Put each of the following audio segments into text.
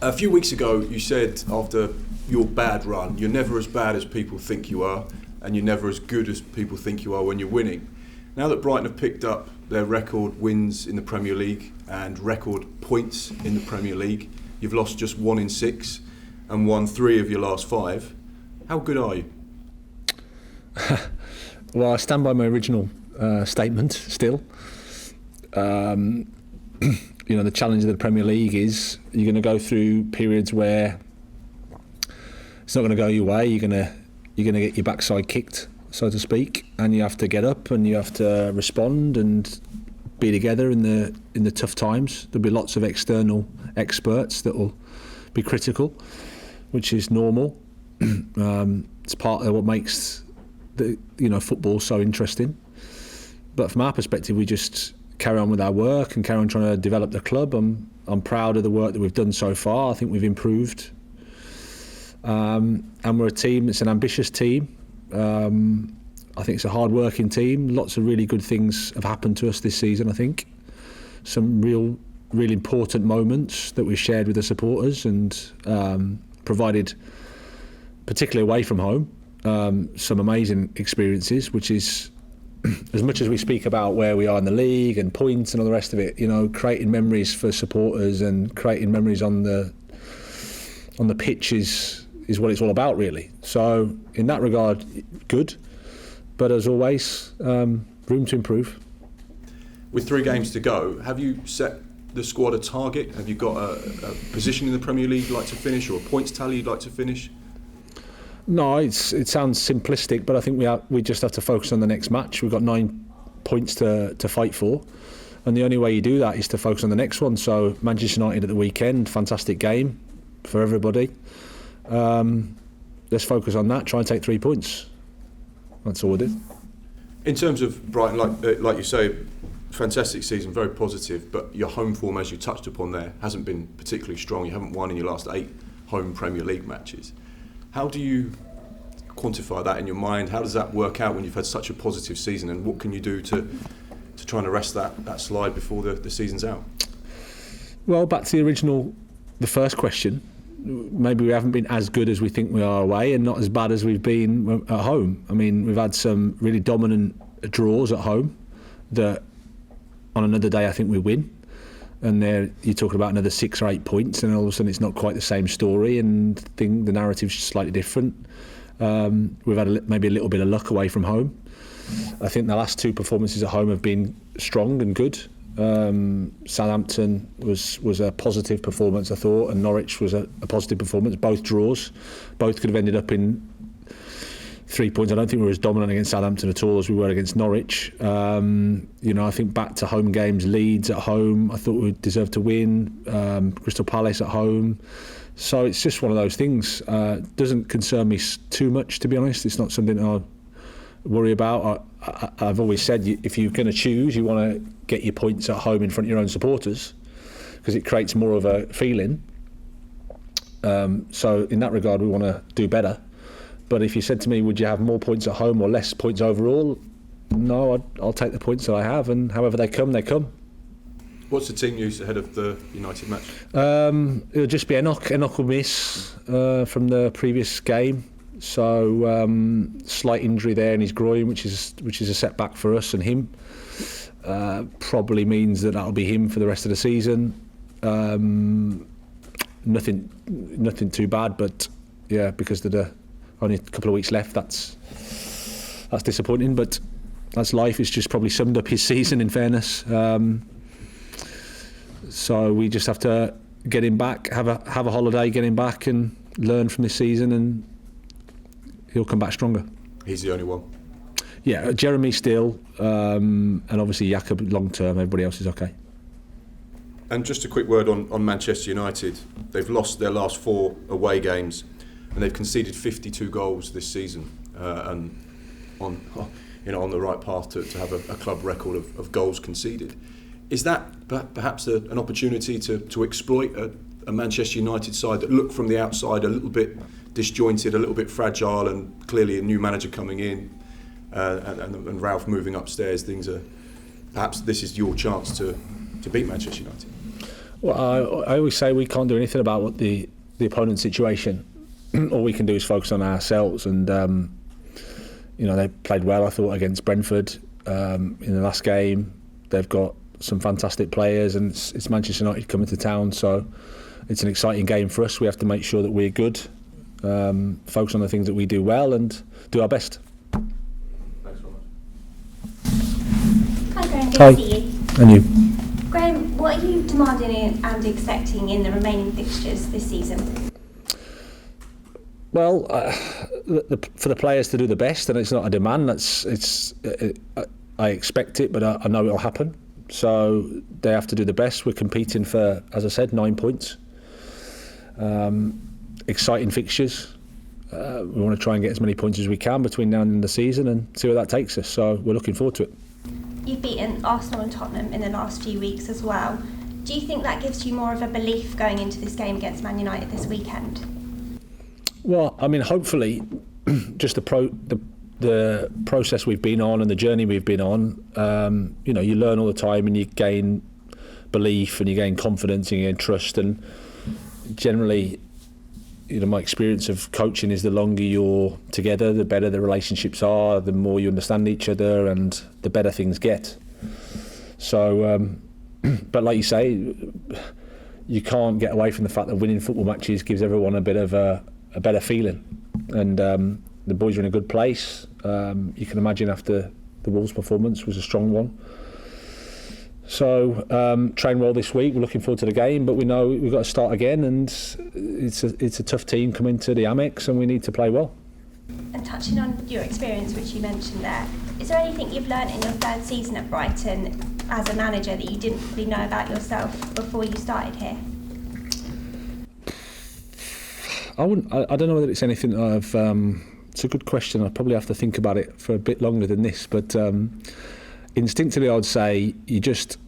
A few weeks ago, you said after your bad run, you're never as bad as people think you are, and you're never as good as people think you are when you're winning. Now that Brighton have picked up their record wins in the Premier League and record points in the Premier League, you've lost just 1 in 6 and won 3 of your last 5. How good are you? Well, I stand by my original statement still. The challenge of the Premier League is you're going to go through periods where it's not going to go your way. You're going to get your backside kicked, so to speak, and you have to get up and you have to respond and be together in the tough times. There'll be lots of external experts that will be critical, which is normal. It's part of what makes football so interesting. But from our perspective, we just carry on with our work and carry on trying to develop the club. I'm proud of the work that we've done so far. I think we've improved. And we're a team, it's an ambitious team. I think it's a hard-working team. Lots of really good things have happened to us this season, I think. Some real important moments that we've shared with the supporters and provided, particularly away from home, some amazing experiences, which is, as much as we speak about where we are in the league and points and all the rest of it, creating memories for supporters and creating memories on the pitch is what it's all about, really. So in that regard, good, but as always, room to improve. With 3 games to go, have you set the squad a target? Have you got a position in the Premier League you'd like to finish, or a points tally you'd like to finish? No, it sounds simplistic, but I think we just have to focus on the next match. We've got 9 points to fight for, and the only way you do that is to focus on the next one. So Manchester United at the weekend, fantastic game for everybody. Let's focus on that, try and take 3 points. That's all we did. In terms of Brighton, like you say, fantastic season, very positive, but your home form, as you touched upon there, hasn't been particularly strong. You haven't won in your last 8 home Premier League matches. How do you quantify that in your mind? How does that work out when you've had such a positive season, and what can you do to try and arrest that slide before the season's out? Well, back to the first question, maybe we haven't been as good as we think we are away and not as bad as we've been at home. I mean, we've had some really dominant draws at home that on another day I think we win. And there you're talking about another 6 or 8 points, and all of a sudden it's not quite the same story, and the narrative's slightly different. We've had maybe a little bit of luck away from home. I think the last 2 performances at home have been strong and good. Southampton was a positive performance, I thought, and Norwich was a positive performance. Both draws, both could have ended up in 3 points. I don't think we were as dominant against Southampton at all as we were against Norwich. I think back to home games, Leeds at home, I thought we deserved to win. Crystal Palace at home. So it's just one of those things. Doesn't concern me too much, to be honest. It's not something I worry about. I've always said if you're going to choose, you want to get your points at home in front of your own supporters, because it creates more of a feeling. So in that regard, we want to do better. But if you said to me, would you have more points at home or less points overall? No, I'll take the points that I have, and however they come, they come. What's the team news ahead of the United match? It'll just be Enoch. Enoch will miss from the previous game. So slight injury there in his groin, which is a setback for us and him. Probably means that'll be him for the rest of the season. Nothing too bad, but yeah, because the only a couple of weeks left, that's disappointing, but that's life. It's just probably summed up his season, in fairness. So we just have to get him back, have a holiday, get him back and learn from this season, and he'll come back stronger. He's the only one? Yeah, Jeremy still, and obviously Jakob long term, everybody else is okay. And just a quick word on Manchester United. They've lost their last 4 away games, and they've conceded 52 goals this season, and on the right path to have a club record of goals conceded. Is that perhaps an opportunity to exploit a Manchester United side that look from the outside a little bit disjointed, a little bit fragile, and clearly a new manager coming in, and Ralph moving upstairs? Perhaps this is your chance to beat Manchester United. Well, I always say we can't do anything about what the opponent's situation. All we can do is focus on ourselves, and they played well, I thought, against Brentford in the last game. They've got some fantastic players, and it's Manchester United coming to town, so it's an exciting game for us. We have to make sure that we're good, focus on the things that we do well, and do our best. Thanks very much. Hi Graham, good Hi. to see you. And you? Graham, what are you demanding and expecting in the remaining fixtures this season? Well, for the players to do the best, and it's not a demand. I expect it, but I know it'll happen. So they have to do the best. We're competing for, as I said, 9 points. Exciting fixtures. We want to try and get as many points as we can between now and the end of the season, and see where that takes us. So we're looking forward to it. You've beaten Arsenal and Tottenham in the last few weeks as well. Do you think that gives you more of a belief going into this game against Man United this weekend? Well, I mean, hopefully, just the process we've been on and the journey we've been on, you learn all the time, and you gain belief, and you gain confidence, and you gain trust. And generally, my experience of coaching is the longer you're together, the better the relationships are, the more you understand each other, and the better things get. So, but like you say, you can't get away from the fact that winning football matches gives everyone a bit of a better feeling. And the boys are in a good place. You can imagine after the Wolves performance was a strong one. So train well this week. We're looking forward to the game, but we know we've got to start again, and it's a tough team coming to the Amex, and we need to play well. And touching on your experience, which you mentioned there, is there anything you've learnt in your third season at Brighton as a manager that you didn't really know about yourself before you started here? I don't know whether it's anything that I've. It's a good question. I probably have to think about it for a bit longer than this, but instinctively, I would say you just,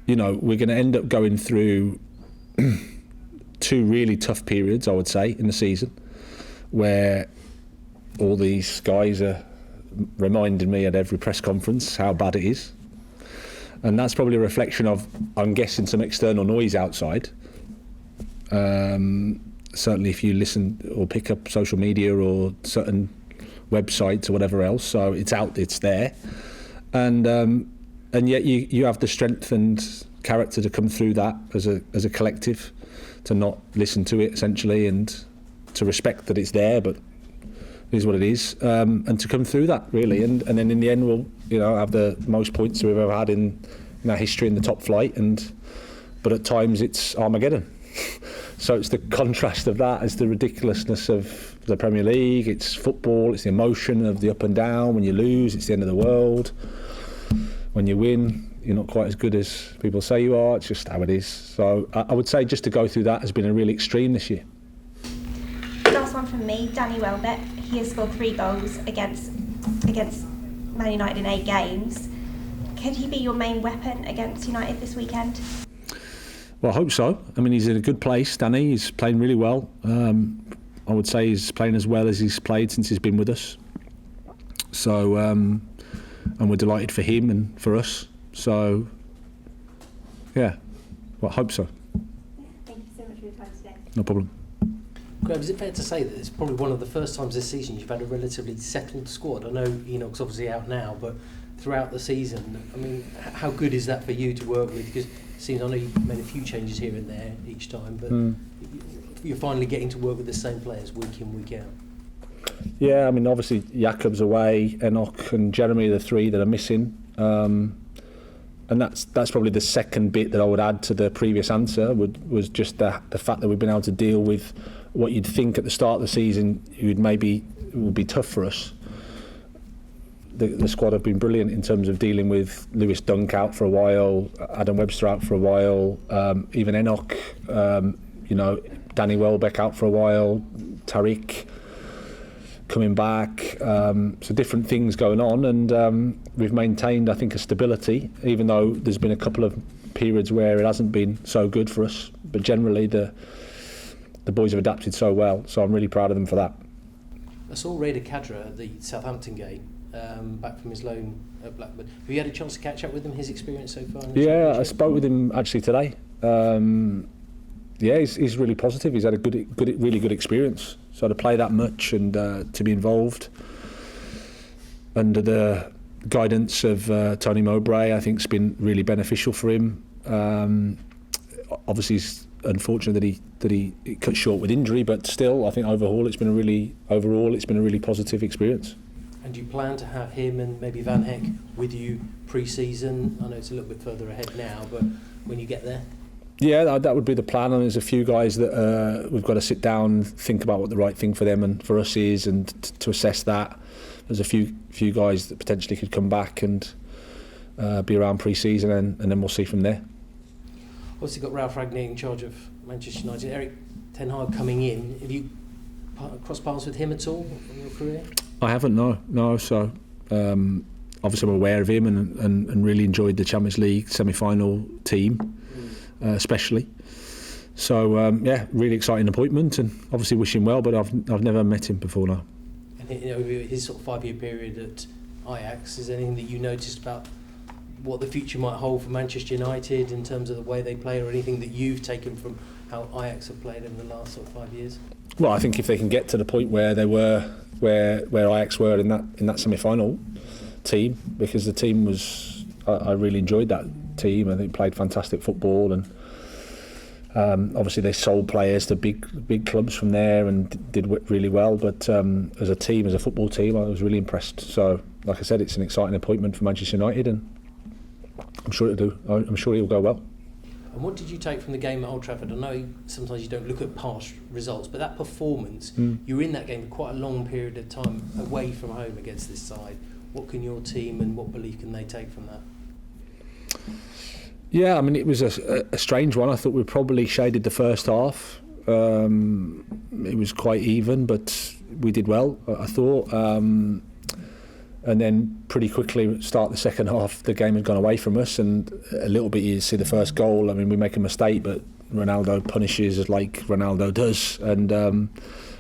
we're going to end up going through 2 really tough periods, I would say, in the season, where all these guys are reminding me at every press conference how bad it is, and that's probably a reflection of, I'm guessing, some external noise outside. Certainly if you listen or pick up social media or certain websites or whatever else, so it's there, and yet you have the strength and character to come through that as a collective, to not listen to it essentially, and to respect that it's there, but it is what it is, and to come through that really, and then in the end we'll have the most points we've ever had in our history in the top flight, but at times it's Armageddon. So it's the contrast of that, it's the ridiculousness of the Premier League, it's football, it's the emotion of the up and down. When you lose, it's the end of the world. When you win, you're not quite as good as people say you are. It's just how it is. So I would say just to go through that has been a real extreme this year. Last one from me, Danny Welbeck. He has scored 3 goals against Man United in 8 games. Could he be your main weapon against United this weekend? Well, I hope so. I mean, he's in a good place, Danny. He's playing really well. I would say he's playing as well as he's played since he's been with us. So, and we're delighted for him and for us. So, yeah, well, I hope so. Thank you so much for your time today. No problem. Graham, is it fair to say that it's probably one of the first times this season you've had a relatively settled squad? I know Enoch's obviously out now, but throughout the season, I mean, how good is that for you to work with? Because it seems, I know you've made a few changes here and there each time, but you're finally getting to work with the same players week in, week out. Yeah, I mean, obviously Jakob's away, Enoch and Jeremy are the 3 that are missing, and that's probably the second bit that I would add to the previous answer. Was just the fact that we've been able to deal with what you'd think at the start of the season would be tough for us. The squad have been brilliant in terms of dealing with Lewis Dunk out for a while, Adam Webster out for a while, even Enoch, Danny Welbeck out for a while, Tariq coming back, so different things going on, and we've maintained, I think, a stability, even though there's been a couple of periods where it hasn't been so good for us, but generally the boys have adapted so well, so I'm really proud of them for that. I saw Reda Kadra at the Southampton game. back from his loan at Blackburn. Have you had a chance to catch up with him, his experience so far? Yeah, I spoke with him actually today. Yeah, he's really positive. He's had a really good experience. So to play that much and to be involved under the guidance of Tony Mowbray, I think, has been really beneficial for him. Obviously, it's unfortunate that he cut short with injury, but still, I think overall it's been a really positive experience. And do you plan to have him and maybe Van Heck with you pre-season? I know it's a little bit further ahead now, but when you get there? Yeah, that would be the plan, and there's a few guys that we've got to sit down, think about what the right thing for them and for us is, and to assess that. There's a few guys that potentially could come back and be around pre-season, and then we'll see from there. Obviously got Ralph Rangnick in charge of Manchester United. Erik ten Hag coming in. Have you crossed paths with him at all in your career? I haven't, no. So obviously I'm aware of him and really enjoyed the Champions League semi-final team. Especially. So yeah, really exciting appointment, and obviously wish him well, but I've never met him before now. And his sort of 5-year period at Ajax, is there anything that you noticed about what the future might hold for Manchester United in terms of the way they play, or anything that you've taken from how Ajax have played over the last sort of 5 years? Well, I think if they can get to the point where they were, where Ajax were in that semi-final team, because the team was, I really enjoyed that team. I think played fantastic football, and obviously they sold players to big clubs from there and did really well. But as a team, as a football team, I was really impressed. So, like I said, it's an exciting appointment for Manchester United, and I'm sure it'll go well. And what did you take from the game at Old Trafford? I know sometimes you don't look at past results, but that performance, you were in that game for quite a long period of time away from home against this side. What can your team and what belief can they take from that? Yeah, I mean, it was a strange one. I thought we probably shaded the first half. It was quite even, but we did well, I thought. And then pretty quickly, start the second half, the game had gone away from us, and a little bit you see the first goal. I mean, we make a mistake, but Ronaldo punishes like Ronaldo does, and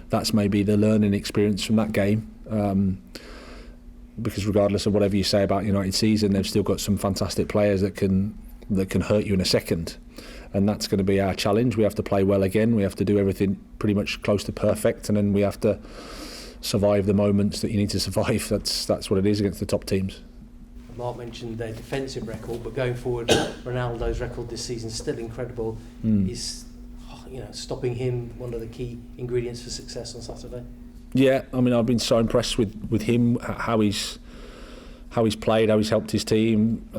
that's maybe the learning experience from that game. Because regardless of whatever you say about United season, they've still got some fantastic players that can hurt you in a second, and that's going to be our challenge. We have to play well again. We have to do everything pretty much close to perfect, and then we have to survive the moments that you need to survive. That's what it is against the top teams. Mark mentioned their defensive record, but going forward, Ronaldo's record this season is still incredible. Is stopping him one of the key ingredients for success on Saturday? Yeah, I mean, I've been so impressed with him, how he's played, how he's helped his team,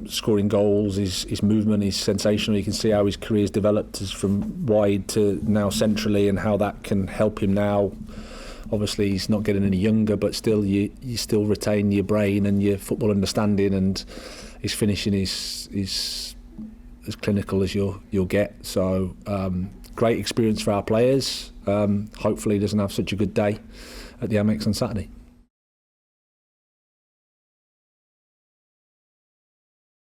scoring goals. His movement is sensational. You can see how his career's developed from wide to now centrally, and how that can help him now. Obviously, he's not getting any younger, but still, you still retain your brain and your football understanding, and his finishing is as clinical as you'll get. So, great experience for our players. Hopefully, he doesn't have such a good day at the Amex on Saturday.